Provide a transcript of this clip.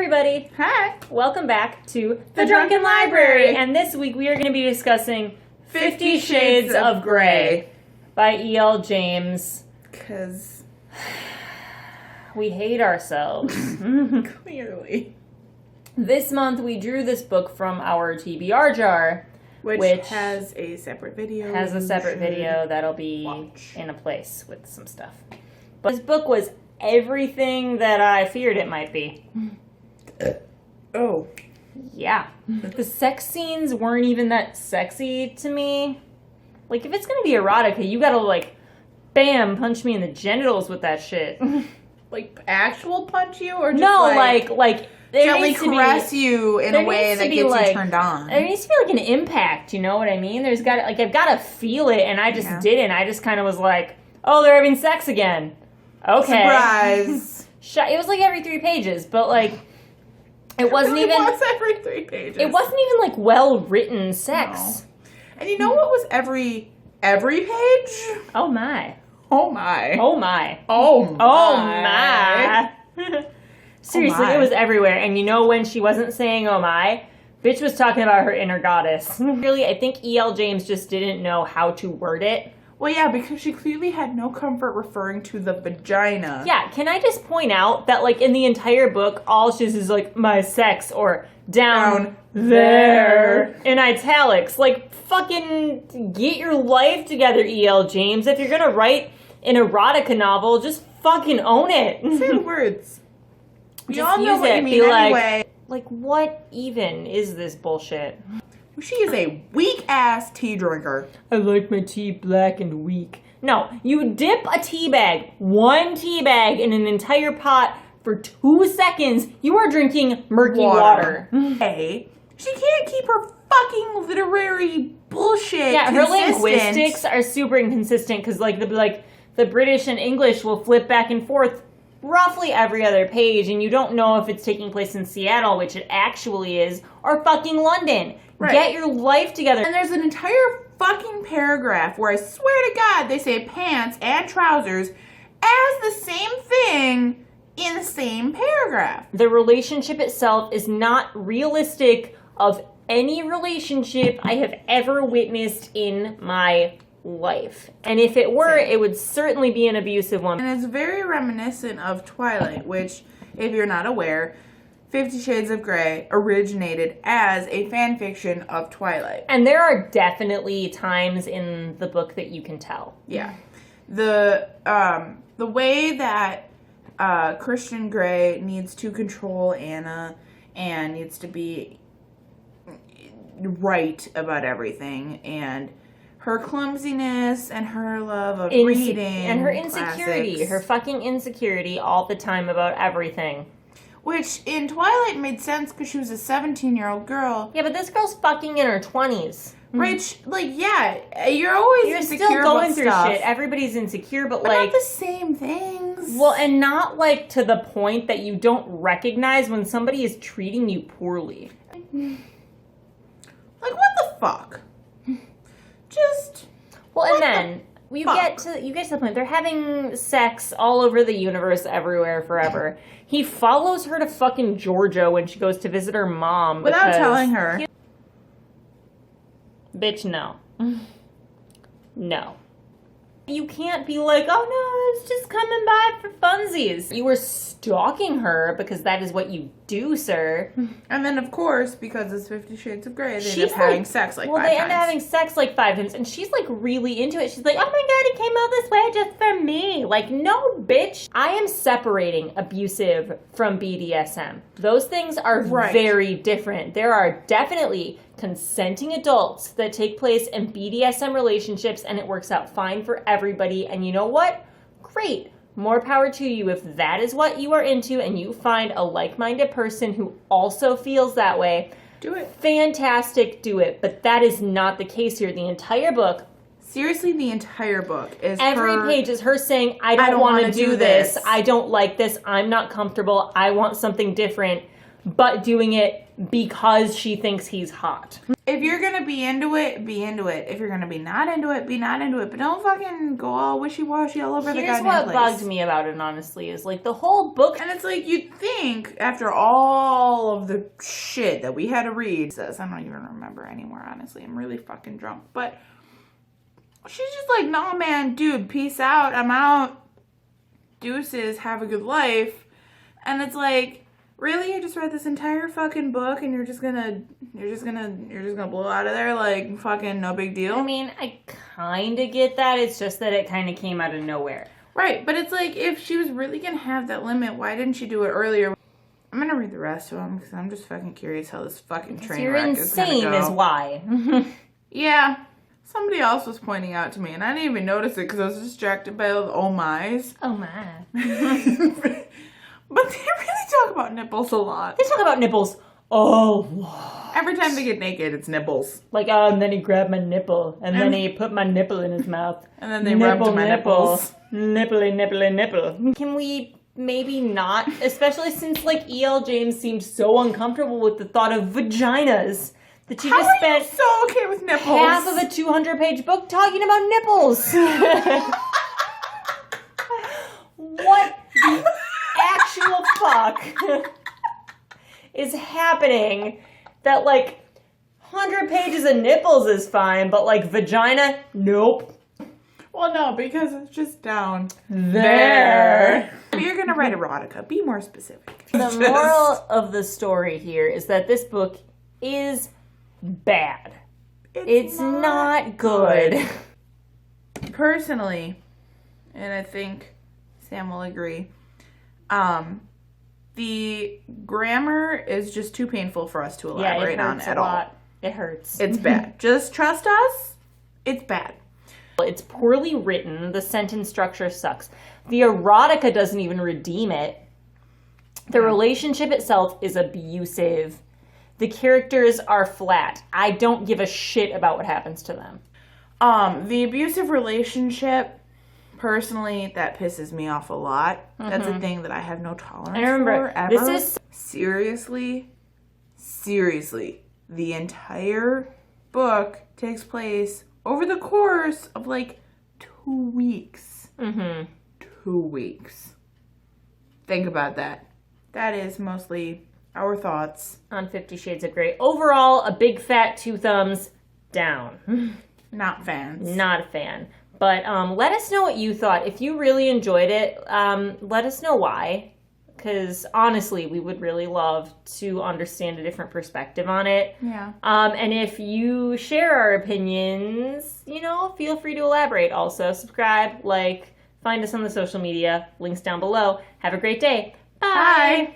everybody. Hi. Welcome back to The Drunken Library. And this week we are going to be discussing 50 Shades of Grey by E.L. James. Because we hate ourselves. clearly. This month we drew this book from our TBR jar. Which has a separate video. That'll be in a place with some stuff. But this book was everything that I feared it might be. Oh. Yeah. The sex scenes weren't even that sexy to me. Like, if it's gonna be erotica, you gotta, like, bam, punch me in the genitals with that shit. Like, actual punch you? Or just like gently caress you in a way that gets you turned on. There needs to be, like, an impact, you know what I mean? There's gotta, like, I've gotta feel it, and I just didn't. I just kind of was like, oh, they're having sex again. Okay. Surprise. It was, like, every 3 pages, but, like... It wasn't even. It was every 3 pages. It wasn't even like well-written sex. No. And you know what was every page? Oh my. Oh my. Oh my. Oh my. Oh my. Seriously, oh my. It was everywhere. And you know when she wasn't saying oh my? Bitch was talking about her inner goddess. Really, I think E.L. James just didn't know how to word it. Well, yeah, because she clearly had no comfort referring to the vagina. Yeah, can I just point out that, like, in the entire book, all she is like, my sex, or down there, in italics. Like, fucking get your life together, E.L. James. If you're gonna write an erotica novel, just fucking own it. Say the words. We Just all know use what it. you mean Be anyway. Like, what even is this bullshit? She is a weak-ass tea drinker. I like my tea black and weak. No, you dip a tea bag, one tea bag, in an entire pot for 2 seconds, you are drinking murky water. Hey, she can't keep her fucking literary bullshit Yeah, consistent. her linguistics are super inconsistent because, like, the British and English will flip back and forth roughly every other page, and you don't know if it's taking place in Seattle, which it actually is, or fucking London. Right. Get your life together. And there's an entire fucking paragraph where I swear to God they say pants and trousers as the same thing in the same paragraph. The relationship itself is not realistic of any relationship I have ever witnessed in my life. And if it were, it would certainly be an abusive one. And it's very reminiscent of Twilight, which, if you're not aware, 50 Shades of Grey originated as a fan fiction of Twilight. And there are definitely times in the book that you can tell. Yeah. The way that Christian Grey needs to control Anna and needs to be right about everything, and her clumsiness and her love of reading and her insecurity, classics. her fucking insecurity all the time about everything. Which, in Twilight, made sense because she was a 17-year-old girl. Yeah, but this girl's fucking in her 20s. Which, like, yeah, you're always insecure still going about through stuff. shit. Everybody's insecure, but not the same things. Well, and not, like, to the point that you don't recognize when somebody is treating you poorly. Like, what the fuck? Just... Well, and then... You get to the point. They're having sex all over the universe, everywhere, forever. He follows her to fucking Georgia when she goes to visit her mom. Without telling her. Bitch, no. No. You can't be like, oh no, it's just coming by for funsies. You were stalking her because that is what you do, sir. And then, of course, because it's 50 Shades of Grey, they end up having sex like 5 times. Well, they end up having sex like 5 times, and she's like really into it. She's like, oh my god, it came out this way just for me. Like, no, bitch. I am separating abusive from BDSM. Those things are very different. There are definitely consenting adults that take place in BDSM relationships, and it works out fine for everybody. And you know what? Great. More power to you if that is what you are into and you find a like-minded person who also feels that way. Do it. Fantastic, do it. But that is not the case here. The entire book, seriously, the entire book is every page is her saying, I don't want to do this. I don't like this. I'm not comfortable. I want something different. but doing it because she thinks he's hot. If you're gonna be into it, be into it. If you're gonna be not into it, be not into it. But don't fucking go all wishy-washy all over the Here's goddamn what place. bugged me about it, honestly, is like the whole book. And it's like, you'd think after all of the shit that we had to read, says, I don't even remember anymore, honestly. I'm really fucking drunk. But she's just like, no, man, dude, peace out. I'm out. Deuces, have a good life. And it's like, really? You just read this entire fucking book and you're just gonna blow out of there like fucking no big deal? I mean, I kind of get that. It's just that it kind of came out of nowhere. Right, but it's like, if she was really gonna have that limit, why didn't she do it earlier? I'm gonna read the rest of them because I'm just fucking curious how this fucking train wreck is gonna go. You're insane is why. Yeah. Somebody else was pointing out to me, and I didn't even notice it because I was distracted by all the oh my's. Oh my. But they really talk about nipples a lot. They talk about nipples. Oh. Every time they get naked, it's nipples. Like, oh, and then he grabbed my nipple, and then he put my nipple in his mouth. And then they rubbed my nipples. Nipply, nipply, nipple. Can we maybe not, especially since, like, E.L. James seemed so uncomfortable with the thought of vaginas, that she just spent so okay with nipples? half of a 200-page book talking about nipples. What the actual fuck is happening that, like, 100 pages of nipples is fine, but, like, vagina? Nope. Well, no, because it's just down there. If you're going to write erotica, be more specific. The moral of the story here is that this book is bad. It's not good. Personally, and I think Sam will agree, the grammar is just too painful for us to elaborate on at all. It hurts. It's bad. Just trust us. It's bad. It's poorly written. The sentence structure sucks. The erotica doesn't even redeem it. The relationship itself is abusive. The characters are flat. I don't give a shit about what happens to them. The abusive relationship, personally, that pisses me off a lot. That's a thing that I have no tolerance for ever. This is seriously, the entire book takes place over the course of like 2 weeks. 2 weeks. Think about that. That is mostly our thoughts on 50 Shades of Grey. Overall, a big fat 2 thumbs down. Not fans. Not a fan. But let us know what you thought. If you really enjoyed it, let us know why. Because honestly, we would really love to understand a different perspective on it. Yeah. And if you share our opinions, you know, feel free to elaborate. Also, subscribe, like, find us on the social media. Links down below. Have a great day. Bye. Bye.